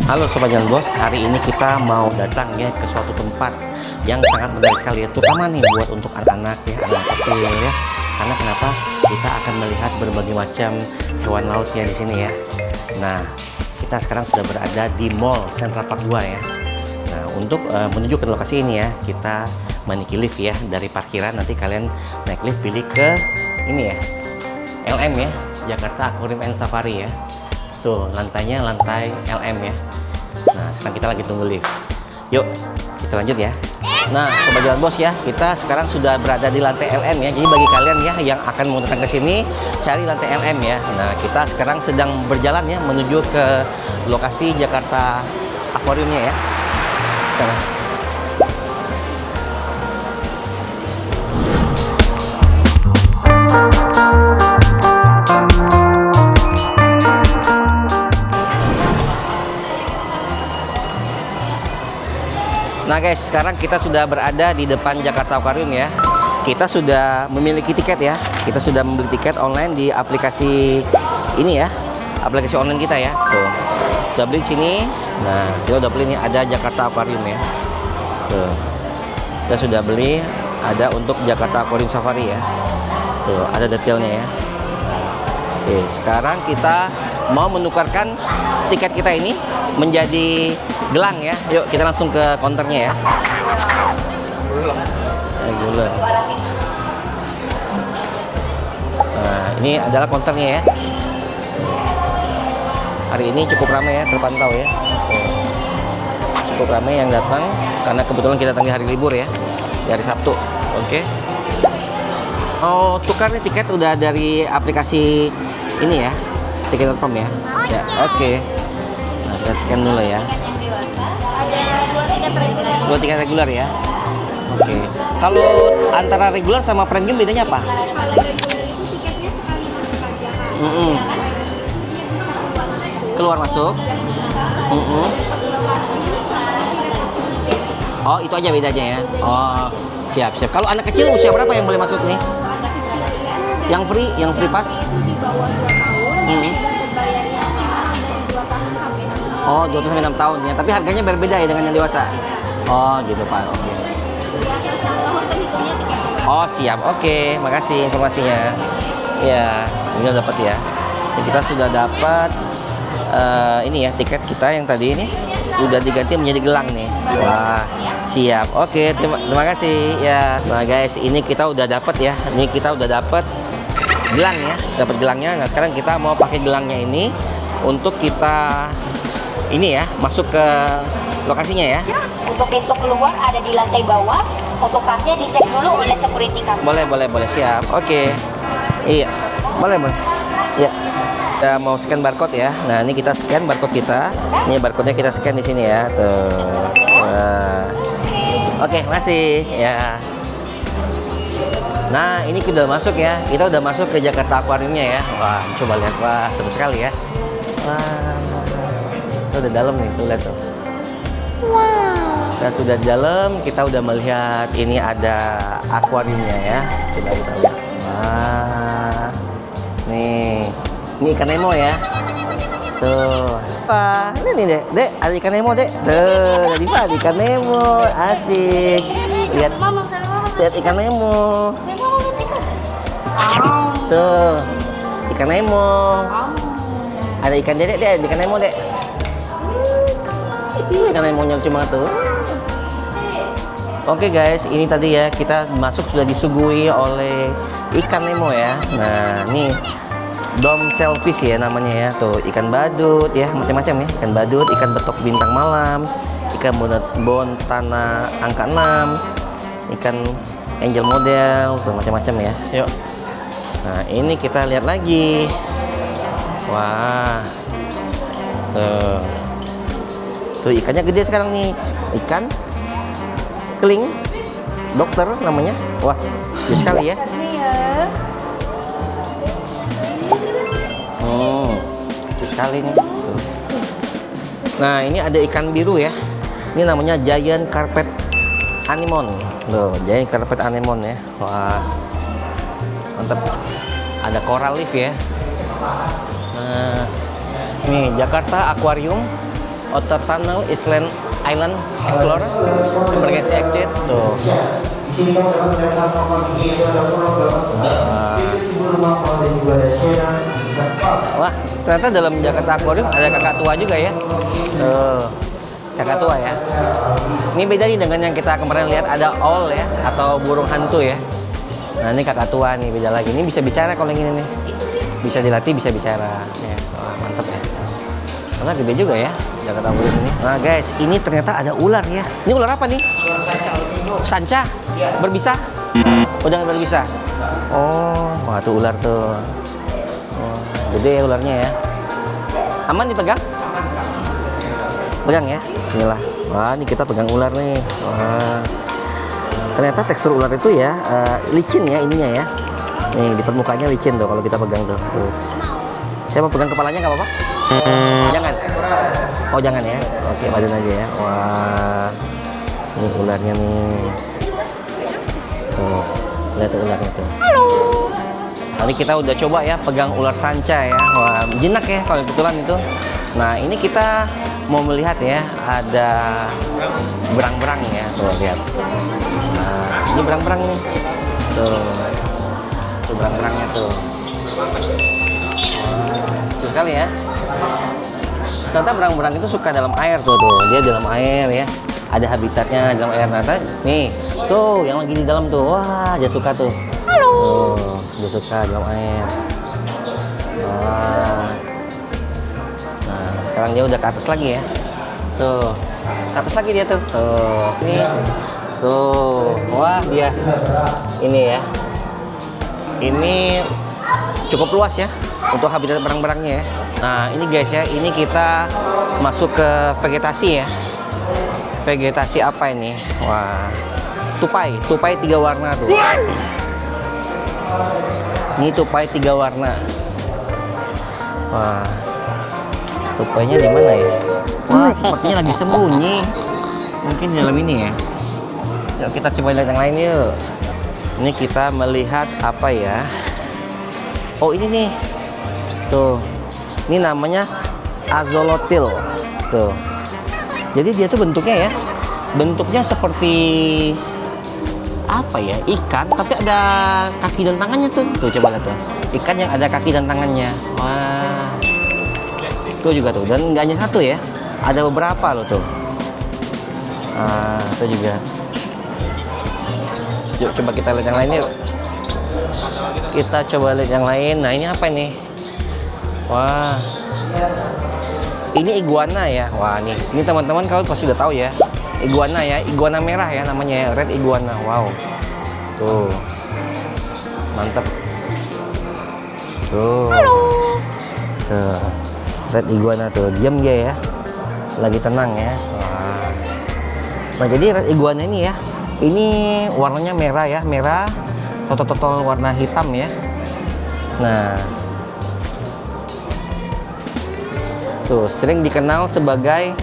Halo Sobat Jalan Bos, hari ini kita mau datang ya ke suatu tempat yang sangat menarik sekali ya, terutama nih buat untuk anak-anak ya, anak kecil ya. Karena kenapa? Kita akan melihat berbagai macam hewan laut ya di sini ya. Nah, kita sekarang sudah berada di Mall Central Park 2 ya. Nah, untuk menuju ke lokasi ini ya, kita menaiki lift ya dari parkiran. Nanti kalian naik lift pilih ke ini ya, LM ya, Jakarta Aquarium and Safari ya. Tuh, lantainya lantai LM ya. Nah, sekarang kita lagi tunggu lift. Yuk, kita lanjut ya. Nah, Sobat Jalan Bos ya, kita sekarang sudah berada di lantai LM ya. Jadi bagi kalian ya yang akan mau datang ke sini, cari lantai LM ya. Nah, kita sekarang sedang berjalan ya menuju ke lokasi Jakarta Aquariumnya ya. Sana. Nah guys, sekarang kita sudah berada di depan Jakarta Aquarium ya. Kita sudah memiliki tiket ya. Kita sudah membeli tiket online di aplikasi ini ya. Aplikasi online kita ya. Tuh. Udah beli di sini. Nah, kita udah beli nih, ada Jakarta Aquarium ya. Tuh. Kita sudah beli, ada untuk Jakarta Aquarium Safari ya. Tuh, ada detailnya ya. Oke, sekarang kita mau menukarkan tiket kita ini menjadi gelang ya. Yuk kita langsung ke counternya ya. Gelang. Nah, ini adalah counternya ya. Hari ini cukup ramai ya, terpantau ya. Cukup ramai yang datang karena kebetulan kita datang di hari libur ya, di hari Sabtu. Oke. Oh, tukar nih tiket udah dari aplikasi ini ya, tiket.com ya. Ya, oke. Nah, kita scan dulu ya. Dua tiket reguler ya. Oke. Kalau antara reguler sama premium bedanya apa? Keluar masuk. Oh, itu aja bedanya ya. Oh, siap. Kalau anak kecil usia berapa yang boleh masuk nih? Yang free pass? Oh, 2 sampai 6 tahun ya. Tapi harganya berbeda ya dengan yang dewasa. Oh, gitu Pak. Oke. Oh, siap. Oke, makasih informasinya. Ya, ini udah dapat ya. Kita sudah dapat ini ya, tiket kita yang tadi ini udah diganti menjadi gelang nih. Wah, siap. Oke, terima kasih ya. Nah, guys, ini kita udah dapat ya. Ini kita udah dapat gelang ya. Dapat gelangnya. Nah, sekarang kita mau pakai gelangnya ini untuk kita ini ya, masuk ke lokasinya ya. Untuk pintu keluar ada di lantai bawah. Untuk kasnya dicek dulu oleh security kami. Boleh, siap. Oke. Iya. Boleh. Iya. Kita mau scan barcode ya. Nah, ini kita scan barcode kita. Ini barcode-nya kita scan di sini ya. Tuh. Nah. Oke, makasih ya. Nah, ini kita udah masuk ya. Kita udah masuk ke Jakarta Aquariumnya ya. Wah, coba lihat. Wah, seru sekali ya. Wah. Kita udah dalam nih, tuh lihat tuh. Wow. Kita sudah di dalam, kita udah melihat ini ada akuariumnya ya. Coba kita lihat. Wah. Nih. Ini ikan Nemo ya. Tuh. Apa? Ini nih, Dek. Ada ikan Nemo, Dek. Tuh, jadi Pak, ikan Nemo. Asik. Lihat. Lihat ikan Nemo. Tuh. Ikan Nemo. Ada ikan Dedek, Dek. Ikan Nemo, Dek. Ikan Nemonya lucu banget tuh. Oke guys, ini tadi ya kita masuk sudah disuguhi oleh ikan Nemo ya. Nah, ini dom shellfish ya namanya ya. Tuh, ikan badut ya, macam-macam ya. Ikan badut, ikan betok bintang malam, ikan bontana angka 6, ikan angel model, tuh macam-macam ya. Yuk. Nah, ini kita lihat lagi. Wah. Tuh ikannya gede sekarang nih. Ikan keling dokter namanya. Wah, lucu sekali ya. Lucu sekali nih. Tuh. Nah, ini ada ikan biru ya. Ini namanya giant carpet anemone. Tuh, giant carpet anemone ya. Wah. Mantap. Ada coral reef ya. Nah, nih Jakarta Aquarium Outer Tunnel Island Explorer, emergency exit tuh. Wah, ternyata dalam Jakarta Aquarium ada kakak tua juga ya. Tuh, kakak tua ya. Ini beda nih dengan yang kita kemarin lihat ada owl ya, atau burung hantu ya. Nah ini kakak tua nih, beda lagi. Ini bisa bicara kalau yang ini nih. Bisa dilatih, bisa bicara. Ya, wah, mantep ya. Karena gede juga ya Jakarta Aquarium ini. Nah guys, ini ternyata ada ular ya. Ini ular apa nih? Ular sanca albino. Sanca? Berbisa? Udah nggak berbisa? Oh, wah tuh ular tuh. Oh, gede ya ularnya ya. Aman dipegang? Pegang ya, bismillah. Wah, ini kita pegang ular nih. Wah. Ternyata tekstur ular itu ya licin ya ininya ya. Nih di permukaannya licin tuh kalau kita pegang tuh. Tuh. Saya mau pegang kepalanya nggak apa-apa? Jangan. Oh jangan ya. Oke, badan aja ya. Wah. Ini ularnya nih. Tuh. Lihat tuh ularnya tuh. Halo. Tadi kita udah coba ya pegang ular sanca ya. Wah, jinak ya kalau kebetulan itu. Nah, ini kita mau melihat ya ada berang-berang ya. Tuh lihat. Nah, ini berang-berang nih. Tuh. Tuh berang-berangnya tuh. Tuh sekali ya. Ternyata berang-berang itu suka dalam air tuh. Dia dalam air ya. Ada habitatnya dalam air. Nah, nih, tuh yang lagi di dalam tuh. Wah, dia suka tuh. Halo. Tuh, dia suka dalam air. Wah. Nah, sekarang dia udah ke atas lagi ya. Tuh. Ke atas lagi dia tuh. Tuh. Ini. Tuh. Wah, dia. Ini ya. Ini cukup luas ya untuk habitat berang-berangnya ya. Nah ini guys ya, ini kita masuk ke vegetasi ya. Vegetasi apa ini? Wah, tupai 3 warna tuh. Ini tupai 3 warna. Wah, tupainya di mana ya? Wah, sepertinya lagi sembunyi. Mungkin di dalam ini ya. Yuk kita coba lihat yang lain yuk. Ini kita melihat apa ya? Oh ini nih, tuh, ini namanya Axolotl, tuh. Jadi dia tuh bentuknya seperti apa ya? Ikan, tapi ada kaki dan tangannya tuh. Tuh coba lihat tuh, ikan yang ada kaki dan tangannya. Wah, tuh juga tuh. Dan nggak hanya satu ya, ada beberapa loh tuh. Ah, itu juga. Yuk coba kita lihat yang lain yuk. Kita coba lihat yang lain. Nah ini apa nih? Wah, ini iguana ya. Wah nih, ini teman-teman kalau pasti udah tahu ya. Iguana ya, iguana merah ya namanya ya, red iguana. Wow, tuh, mantap. Tuh, halo. Tuh, red iguana tuh, diam dia ya, lagi tenang ya. Wah. Nah jadi red iguana ini ya. Ini warnanya merah ya, merah, totol-totol warna hitam ya. Nah, tuh sering dikenal sebagai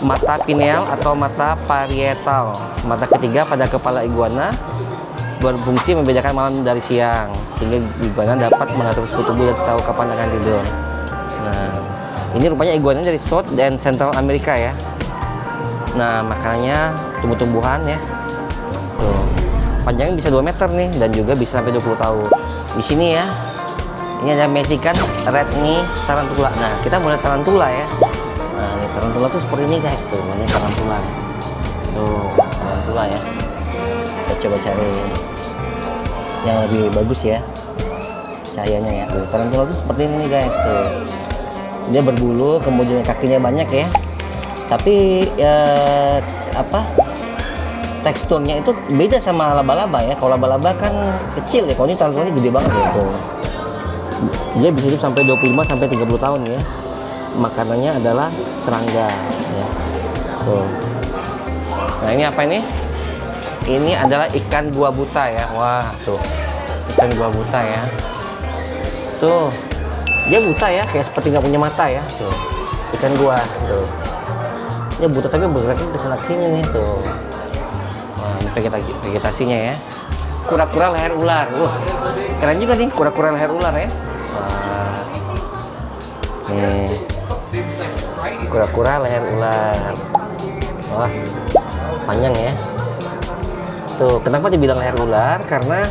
mata pineal atau mata parietal. Mata ketiga pada kepala iguana berfungsi membedakan malam dari siang, sehingga iguana dapat mengatur suhu tubuh dan tahu kapan akan tidur. Nah, ini rupanya iguana dari South dan Central Amerika ya. Nah, makanannya tumbuh-tumbuhan ya. Tuh. Panjangnya bisa 2 meter nih dan juga bisa sampai 20 tahun. Di sini ya. Ini ada Mexican red nih tarantula. Nah, kita mulai tarantula ya. Nah, ini tarantula tuh seperti ini guys tuh. Ini tarantula. Tuh, tarantula ya. Kita coba cari yang lebih bagus ya. Cahayanya ya. Tuh, tarantula tuh seperti ini guys tuh. Dia berbulu, kemudian kakinya banyak ya. Tapi teksturnya itu beda sama laba-laba ya. Kalau laba-laba kan kecil ya, kalau ini tarantulanya gede banget ya tuh. Dia bisa hidup sampai 25 sampai 30 tahun ya. Makanannya adalah serangga ya. Tuh. Nah, ini apa ini? Ini adalah ikan gua buta ya. Wah, tuh. Ikan gua buta ya. Tuh. Dia buta ya, kayak seperti nggak punya mata ya. Tuh. Ikan gua tuh. Dia buta tapi bergeraknya ke sana sini nih tuh. Wah, ini vegetasinya ya. Kura-kura leher ular. Keren juga nih kura-kura leher ular ya. Wah. Nih. Kura-kura leher ular. Wah, panjang ya. Tuh, kenapa dibilang leher ular? Karena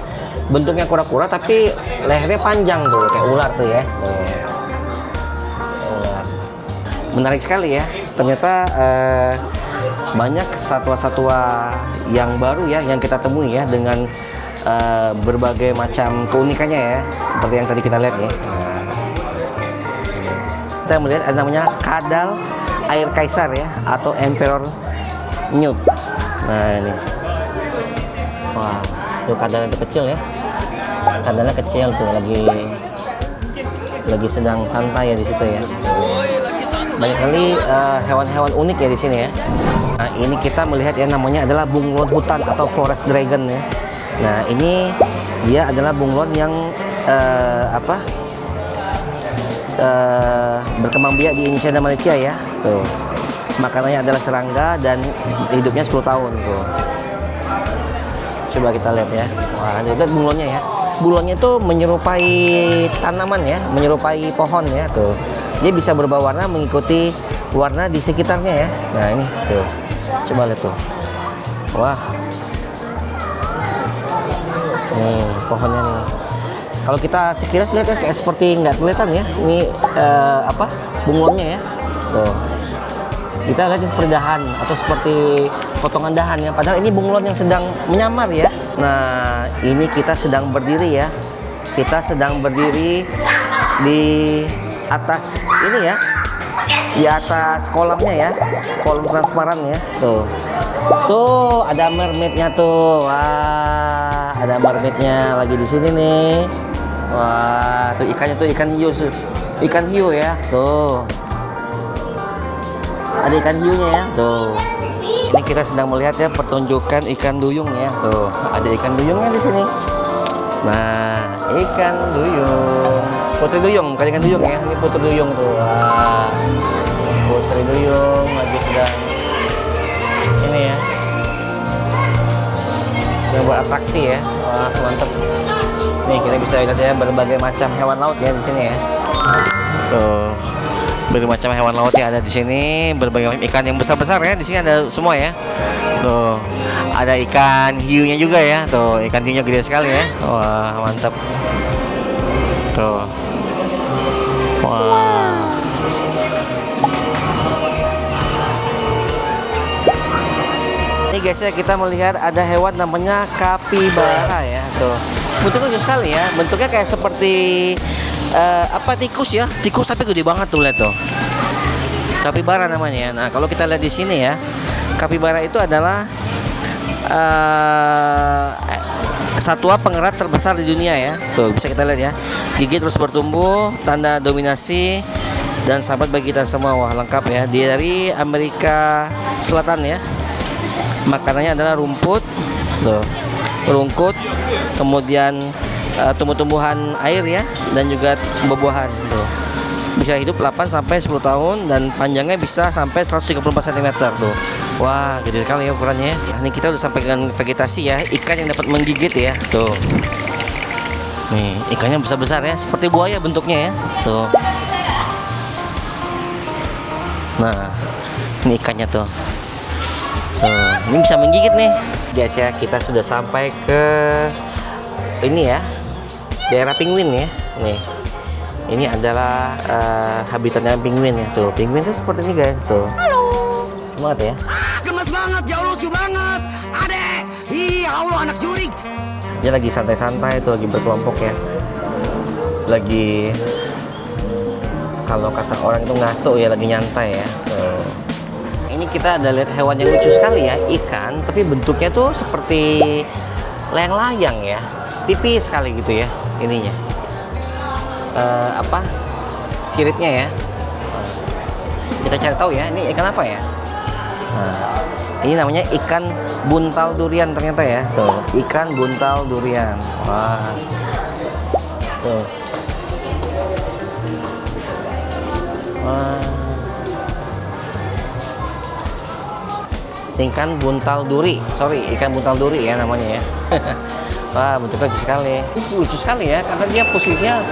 bentuknya kura-kura tapi lehernya panjang tuh, kayak ular tuh ya. Tuh. Ular. Menarik sekali ya. Ternyata banyak satwa-satwa yang baru ya yang kita temui ya dengan berbagai macam keunikannya ya. Seperti yang tadi kita lihat ya. Kita melihat ada namanya kadal air kaisar ya atau emperor newt. Nah ini, wah, tuh kadalnya itu kecil ya, kadalnya kecil tuh lagi sedang santai ya di situ ya. Banyak sekali hewan-hewan unik ya di sini ya. Nah ini kita melihat yang namanya adalah bunglon hutan atau forest dragon ya. Nah ini dia adalah bunglon yang berkembang biak di Indonesia dan Malaysia ya. Tuh. Makanannya adalah serangga dan hidupnya 10 tahun tuh. Coba kita lihat ya. Wah, lihat bunglonnya ya. Bunglonnya itu menyerupai tanaman ya, menyerupai pohon ya tuh. Dia bisa berubah warna mengikuti warna di sekitarnya ya. Nah, ini tuh. Coba lihat tuh. Wah. Pohonnya nih. Kalau kita sekilas lihat ya kayak seperti nggak kelihatan ya. Ini bunglonnya ya. Tuh. Kita lihat seperti dahan atau seperti potongan dahan ya. Padahal ini bunglon yang sedang menyamar ya. Nah, ini kita sedang berdiri ya. Kita sedang berdiri di atas ini ya. Di atas kolamnya ya. Kolam transparan ya. Tuh. Tuh, ada mermaidnya tuh. Wah, ada mermaidnya lagi di sini nih. Wah, tuh ikannya tuh ikan hiu ya. Tuh. Ada ikan hiunya ya. Tuh. Ini kita sedang melihat ya pertunjukan ikan duyung ya. Tuh, ada ikan duyungnya di sini. Nah, ikan duyung. Putri duyung, bukan ikan duyung ya. Ini putri duyung tuh. Wah. Putri duyung lagi sedang ini ya. Yang buat atraksi ya. Wah, mantep. Nih, kita bisa lihat ya berbagai macam hewan laut ya di sini ya. Tuh. Berbagai macam hewan laut yang ada di sini, berbagai macam ikan yang besar-besar ya. Di sini ada semua ya. Tuh, ada ikan hiunya juga ya. Tuh, ikan hiunya gede sekali ya. Wah, mantap. Tuh. Wah. Ini guys ya, kita melihat ada hewan namanya kapibara ya. Tuh. Bentuknya lucu sekali ya. Bentuknya kayak seperti tikus ya, tikus tapi gede banget tuh, lihat tuh. Kapibara namanya. Nah, kalau kita lihat di sini ya, kapibara itu adalah satwa pengerat terbesar di dunia ya. Tuh, bisa kita lihat ya. Gigi terus bertumbuh, tanda dominasi dan sahabat bagi kita semua. Wah, lengkap ya. Dia dari Amerika Selatan ya. Makanannya adalah rumput, tuh. Rumput, kemudian tumbuh-tumbuhan air ya, dan juga buah-buahan tuh. Bisa hidup 8 sampai 10 tahun dan panjangnya bisa sampai 134 cm tuh. Wah, gede sekali ya ukurannya. Nah, ini kita udah sampai dengan vegetasi ya, ikan yang dapat menggigit ya. Tuh. Nih, ikannya besar-besar ya, seperti buaya bentuknya ya. Tuh. Nah, ini ikannya tuh. Tuh, ini bisa menggigit nih. Guys ya, kita sudah sampai ke ini ya, daerah penguin ya. Nih, ini adalah habitatnya penguin ya. Tuh, penguin tuh seperti ini guys. Tuh. Halo. Semangat ya. Gemes banget, jauh lucu banget. Adek, iya Allah anak juri. Dia lagi santai-santai tuh, lagi berkelompok ya. Lagi, kalau kata orang itu ngaso ya, lagi nyantai ya. Tuh. Ini kita ada lihat hewan yang lucu sekali ya, ikan, tapi bentuknya tuh seperti layang-layang ya. Tipis sekali gitu ya ininya, siripnya ya. Kita cari tahu ya, ini ikan apa ya. Nah, ini namanya ikan buntal durian ternyata ya. Tuh, ikan buntal durian. Wah, tuh. Wah, ikan buntal duri, ikan buntal duri ya namanya ya. Wah, bentuknya lucu sekali. Lucu sekali ya, karena dia posisinya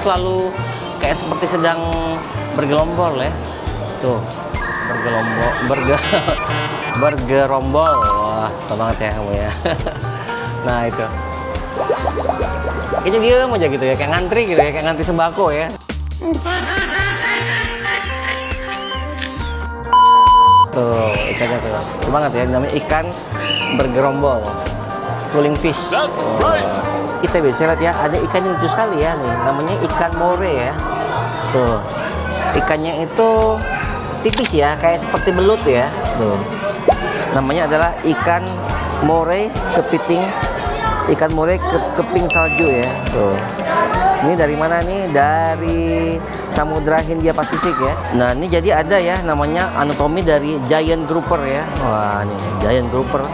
selalu kayak seperti sedang bergelombol ya. Tuh, bergerombol. Wah, sama banget ya kamu ya. Nah, itu. Ini dia aja gitu ya, kayak ngantri gitu ya, kayak ngantri sembako ya. Tuh, ikannya tuh. Keren banget ya, namanya ikan bergerombol. Schooling fish. Kita bisa lihat ya, ada ikan yang lucu sekali ya nih, namanya ikan more ya. Tuh, ikannya itu tipis ya, kayak seperti belut ya. Tuh, namanya adalah ikan more kepiting, ikan more keping salju ya. Tuh, ini dari mana nih? Dari Samudra Hindia Pasifik ya. Nah, ini jadi ada ya, namanya anatomi dari giant grouper ya. Wah, nih giant grouper.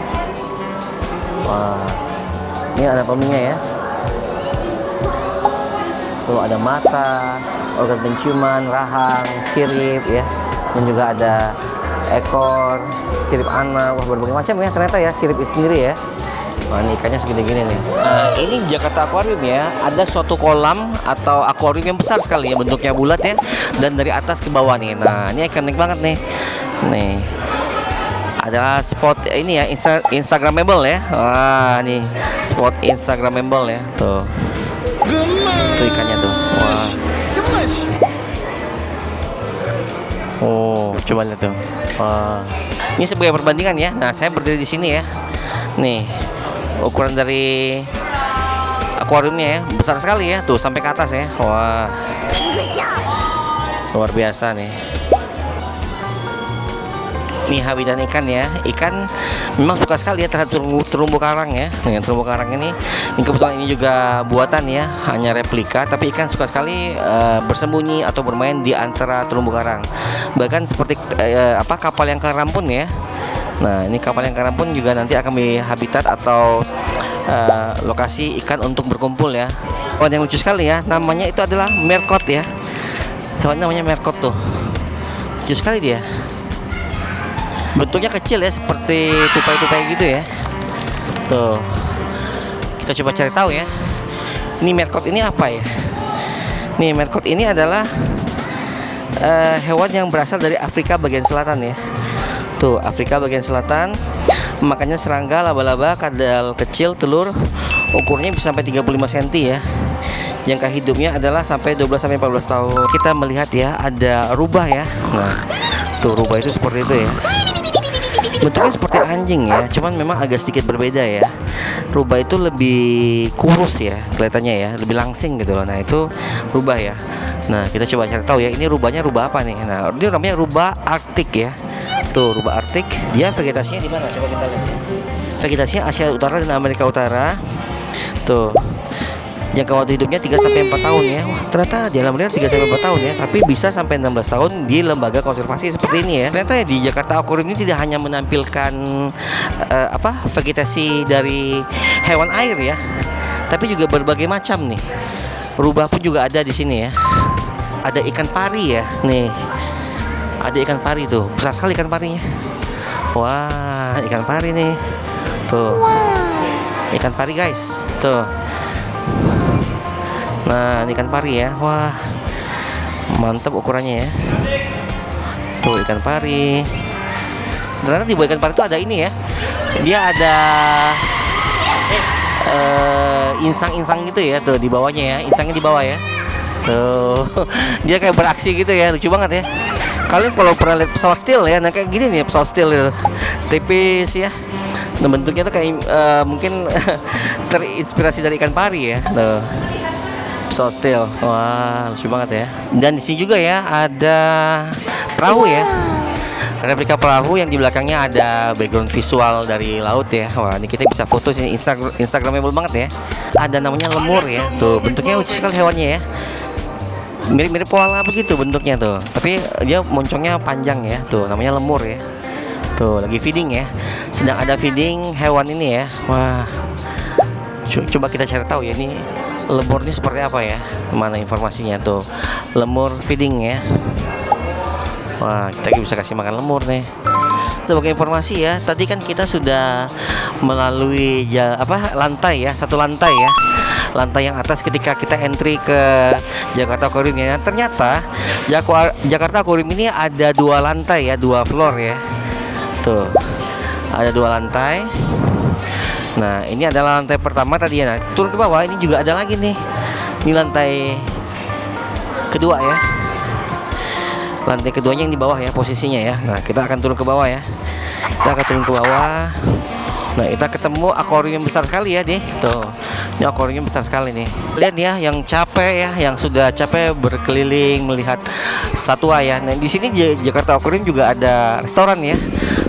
Wah, ini anatominya ya. Tuh, ada mata, organ penciuman, rahang, sirip ya, dan juga ada ekor, sirip anak, wah berbagai macam ya ternyata ya sirip itu sendiri ya. Wah, ini ikannya segini gini nih. Nah, ini Jakarta Aquarium ya, ada suatu kolam atau akuarium yang besar sekali ya, bentuknya bulat ya, dan dari atas ke bawah nih. Nah, ini ikonik banget nih. Nih, adalah spot ini ya, Instagramable ya. Wah, nih spot Instagramable ya, tuh. Tuh ikannya tuh. Wah. Oh, coba lihat tuh. Wah. Ini sebagai perbandingan ya. Nah, saya berdiri di sini ya. Nih, ukuran dari akuariumnya ya, besar sekali ya. Tuh sampai ke atas ya. Wah. Luar biasa nih. Ini habitat ikan ya. Ikan memang suka sekali ya terhadap terumbu karang ya. Nih, terumbu karang ini kebetulan ini juga buatan ya, hanya replika, tapi ikan suka sekali bersembunyi atau bermain di antara terumbu karang. Bahkan seperti kapal yang karam pun ya. Nah, ini kapal yang karam pun juga nanti akan menjadi habitat atau lokasi ikan untuk berkumpul ya. Hewan yang lucu sekali ya, namanya itu adalah merkot ya. Hewan namanya merkot tuh. Lucu sekali dia. Bentuknya kecil ya, seperti tupai-tupai gitu ya. Tuh, kita coba cari tahu ya. Ini merkot ini apa ya? Nih, merkot ini adalah hewan yang berasal dari Afrika bagian selatan ya. Tuh, Afrika bagian selatan. Makannya serangga, laba-laba, kadal kecil, telur. Ukurnya bisa sampai 35 cm ya. Jangka hidupnya adalah sampai 12-14 tahun. Kita melihat ya, ada rubah ya. Nah, tuh rubah itu seperti itu ya. Bentuknya seperti anjing ya, cuman memang agak sedikit berbeda ya. Rubah itu lebih kurus ya, kelihatannya ya, lebih langsing gitu loh. Nah, itu rubah ya. Nah, kita coba cari tahu ya, ini rubahnya rubah apa nih? Nah, ini namanya rubah Arktik ya. Tuh, rubah Arktik. Dia vegetasinya di mana? Coba kita lihat. Vegetasinya Asia Utara dan Amerika Utara. Tuh. Jangka waktu hidupnya 3-4 tahun ya. Wah, ternyata di alam liar 3-4 tahun ya, tapi bisa sampai 16 tahun di lembaga konservasi seperti ini ya. Ternyata ya, di Jakarta Aquarium ini tidak hanya menampilkan vegetasi dari hewan air ya, tapi juga berbagai macam nih. Rubah pun juga ada di sini ya. Ada ikan pari ya. Nih. Ada ikan pari tuh. Besar sekali ikan parinya. Wah, ikan pari nih. Tuh. Ikan pari guys. Tuh. Nah, ini ikan pari ya. Wah, mantap ukurannya ya. Tuh ikan pari. Ternyata di bawah ikan pari itu ada ini ya. Dia ada insang-insang gitu ya. Tuh di bawahnya ya. Insangnya di bawah ya. Tuh, dia kayak beraksi gitu ya. Lucu banget ya. Kalian kalau pernah lihat pesawat steel ya, nah kayak gini nih pesawat steel itu. Tipis ya. Nah, bentuknya tuh kayak mungkin terinspirasi dari ikan pari ya. Tuh. Pesawat steel. Wah, lucu banget ya. Dan di sini juga ya ada perahu ya. Replika perahu yang di belakangnya ada background visual dari laut ya. Wah, ini kita bisa foto sini, Instagramable banget ya. Ada namanya lemur ya. Tuh, bentuknya lucu sekali hewannya ya. Mirip-mirip koala begitu bentuknya tuh. Tapi dia moncongnya panjang ya. Tuh, namanya lemur ya. Tuh, lagi feeding ya. Sedang ada feeding hewan ini ya. Wah. Coba kita cari tahu ya ini lemur ini seperti apa ya? Mana informasinya tuh? Lemur feeding ya. Wah, kita bisa kasih makan lemur nih. Sebagai informasi ya, tadi kan kita sudah melalui lantai ya, satu lantai ya. lantai yang atas ketika kita entry ke Jakarta Aquarium ya. Ternyata Jakarta Aquarium ini ada 2 lantai ya, 2 floor ya. Tuh, ada 2 lantai. Nah, ini adalah lantai pertama tadi ya. Nah, turun ke bawah ini juga ada lagi nih. Ini lantai kedua ya. Lantai keduanya yang di bawah ya posisinya ya. Nah, kita akan turun ke bawah ya. Kita akan turun ke bawah. Nah, kita ketemu akuarium yang besar sekali ya nih. Tuh. Ini akuarium besar sekali nih. Lihat ya, yang capek ya, yang sudah capek berkeliling melihat satwa ya. Nah, di sini Jakarta Aquarium juga ada restoran ya.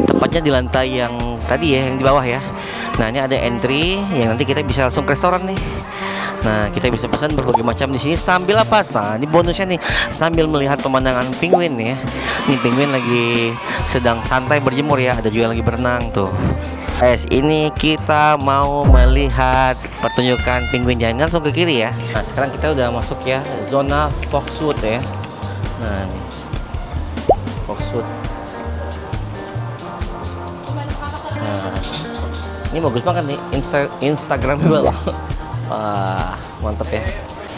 Tepatnya di lantai yang tadi ya, yang di bawah ya. Nah, ini ada entry yang nanti kita bisa langsung ke restoran nih. Nah, kita bisa pesan berbagai macam di sini sambil apa? Ini bonusnya nih, sambil melihat pemandangan penguin ya. Nih penguin lagi sedang santai berjemur ya. Ada juga yang lagi berenang tuh. Guys, ini kita mau melihat pertunjukan penguinnya. Ini langsung ke kiri ya. Nah, sekarang kita udah masuk ya zona Foxwood ya. Nah, nih. Foxwood. Nah, ini bagus banget nih, Instagramable. Wah, mantep ya.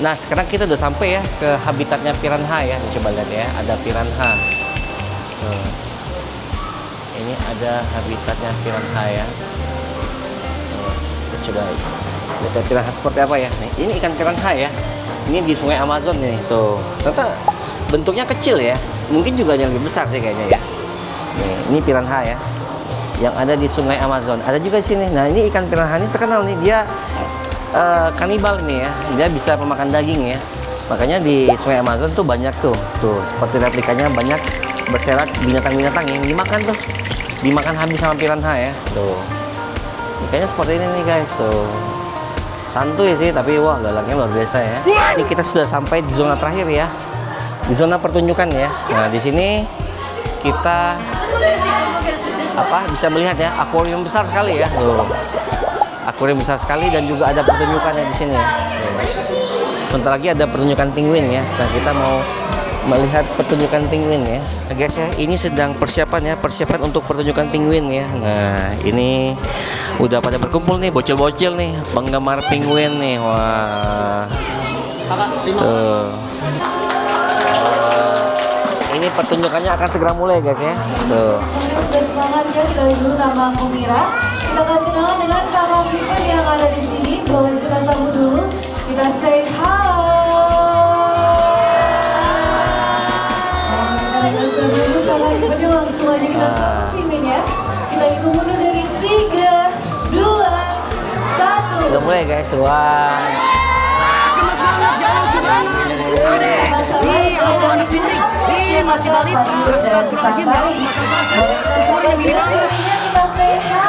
Nah, sekarang kita udah sampai ya ke habitatnya piranha ya. Coba lihat ya, ada piranha. Tuh. Ini ada habitatnya piranha ya. Tuh, kita coba lihat piranha seperti apa ya. Nih, ini ikan piranha ya. Ini di Sungai Amazon nih. Tuh, ternyata bentuknya kecil ya. Mungkin juga yang lebih besar sih kayaknya ya. Nih, ini piranha ya. Yang ada di Sungai Amazon. Ada juga di sini. Nah, ini ikan piranha ini terkenal nih, dia kanibal nih ya. Dia bisa pemakan daging ya. Makanya di Sungai Amazon tuh banyak tuh seperti replikanya banyak berserak binatang-binatang yang dimakan tuh. Dimakan habis sama piranha ya. Tuh. Ikannya seperti ini nih guys tuh. Santuy sih tapi wah galaknya luar biasa ya. Ini kita sudah sampai di zona terakhir ya. Di zona pertunjukan ya. Nah, di sini kita bisa melihat ya akuarium besar sekali ya. Tuh. Akuarium besar sekali dan juga ada pertunjukannya di sini ya. Bentar lagi ada pertunjukan penguin ya. Nah, kita mau melihat pertunjukan penguin ya. Nah, guys ya, ini sedang persiapan untuk pertunjukan penguin ya. Nah, ini udah pada berkumpul nih bocil-bocil nih, penggemar penguin nih. Wah. Tuh. Ini pertunjukannya akan segera mulai guys ya. Tuh. Semangat ya, kita dulu nama aku Mira. Kita akan kenalan dengan kakak kita yang ada di sini. Boleh kita sambut dulu. Kita say hi. Kita sambut dulu kakak kita langsung aja kita sambut penguin ya. Kita hitung mundur dari 3, 2, 1. Udah mulai guys. Wah. Gemes banget, jauh lucu banget. Adek, Allah anak curik. Masih balita. Astagfirullahaladzim, baru masa selesai. Umurnya gini banget. Kita say hi.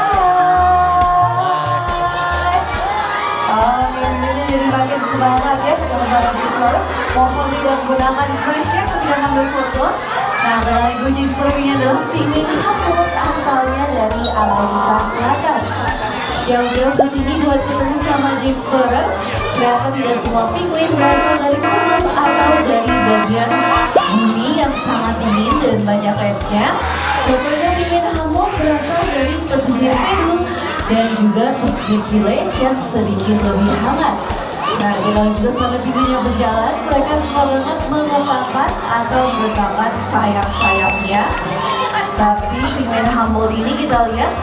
Ini jadi makin semangat ya bersama Jixplorer. Mohon tidak menggunakan flash ketika mengambil foto. Nah, berlagu Jixplorer ini adalah penguin Hamburg asalnya dari Amerika Selatan. Jauh-jauh ke sini buat ketemu sama Jixplorer. Ternyata tidak semua penguin berasal dari kutub atau dari bagian bumi yang sangat dingin dan banyak esnya. Contohnya penguin Hamburg berasal dari pesisir Peru dan juga pesisir Chile yang sedikit lebih hangat. Nah, kita juga sampai pinggirnya berjalan, mereka suka banget mengepakkan atau berkapan sayap-sayapnya. Tapi penguin Hamburg ini kita lihat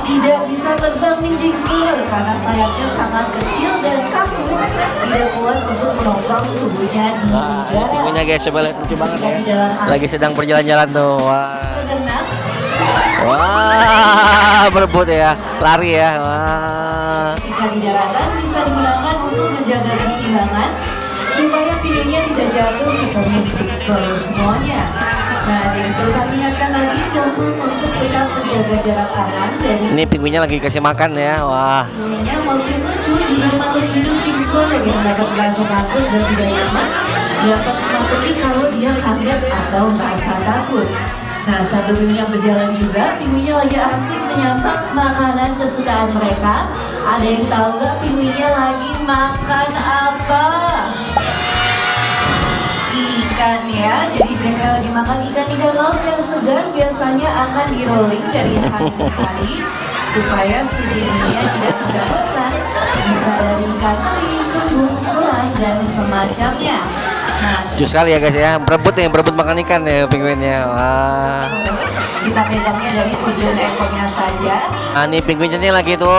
tidak bisa terbang nih Jixplorer karena sayapnya sangat kecil dan kaku, tidak kuat untuk menopang tubuhnya di udara. Penguinnya guys, coba lihat lucu banget ya. Jalan Lagi sedang berjalan-jalan tuh. Wah. berenang. Wah, berebut ya, lari ya. Wah. Ketika di daratan bisa digunakan untuk menjaga keseimbangan supaya penguinnya tidak jatuh ke penguin Jixplorer semuanya. Nah, Jixplorer kami ingatkan lagi mohon untuk tetap menjaga jarak aman dari Ini penguinnya lagi kasih makan ya. Wah. penguinnya makin lucu di makhluk hidup Jixplorer yang dapat merasa takut dan tidak nyaman dapat mematuhi kalau dia kaget atau merasa takut. Nah, sambil penguinnya berjalan juga, penguinnya lagi asik menyantap makanan kesukaan mereka. Ada yang tahu nggak penguinnya lagi makan apa? Ikan ya, jadi mereka lagi makan ikan-ikan laut yang segar biasanya akan di rolling dari hari ke hari supaya si penguinnya tidak bosan. Bisa dari ikan teri, selai dan semacamnya. Nah, Jus sekali ya guys ya, berebut makan ikan ya penguinnya. Wah. kita pegangnya dari ujung ekornya saja. Ini penguinnya nih lagi tuh.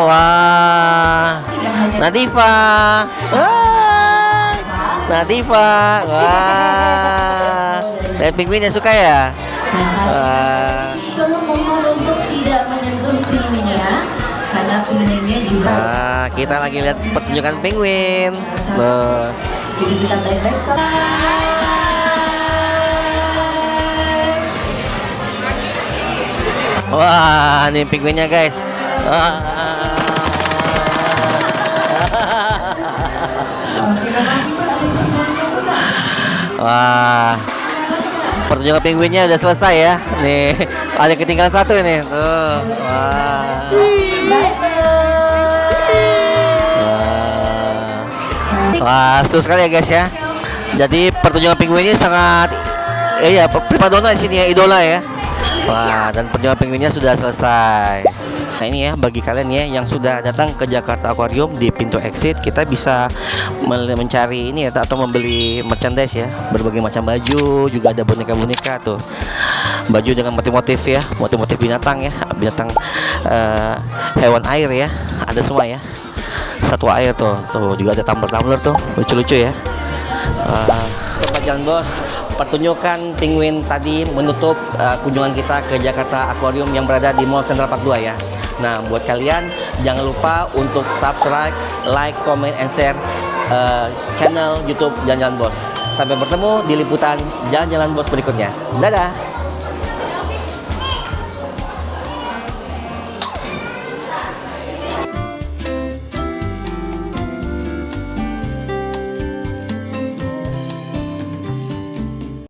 Wah. Tidak hanya Nadifa. Wah. Nadifa. Wah. Lihat penguinnya suka ya? Wah. Selalu mohon untuk tidak menyentuh pinguinnya karena pinguinnya juga. Nah, kita lagi lihat pertunjukan penguin. Tuh. Jadi kita baik-baik sama. Wah, ini penguinnya guys. Wah. Wah. Pertunjukan penguinnya udah selesai ya. Nih, ada ketinggalan satu ini. Tuh. Wah. Wah, seru sekali ya guys ya. Jadi pertunjukan penguin ini sangat iya primadona di sini ya, idola ya. Wah, dan pertunjukan penguinnya sudah selesai. Nah ini ya bagi kalian ya yang sudah datang ke Jakarta Aquarium di pintu exit, kita bisa mencari ini ya atau membeli merchandise ya, berbagai macam baju, juga ada boneka-boneka tuh. Baju dengan motif-motif ya, motif-motif binatang ya, binatang hewan air ya, ada semua ya. Satwa air tuh juga ada tumbler-tumbler tuh, lucu-lucu ya. Sobat Jalan Bos, pertunjukan penguin tadi menutup kunjungan kita ke Jakarta Aquarium yang berada di Mall Central Park 2 ya. Nah, buat kalian jangan lupa untuk subscribe, like, comment, and share channel YouTube Jalan Jalan Bos. Sampai bertemu di liputan Jalan Jalan Bos berikutnya. Dadah.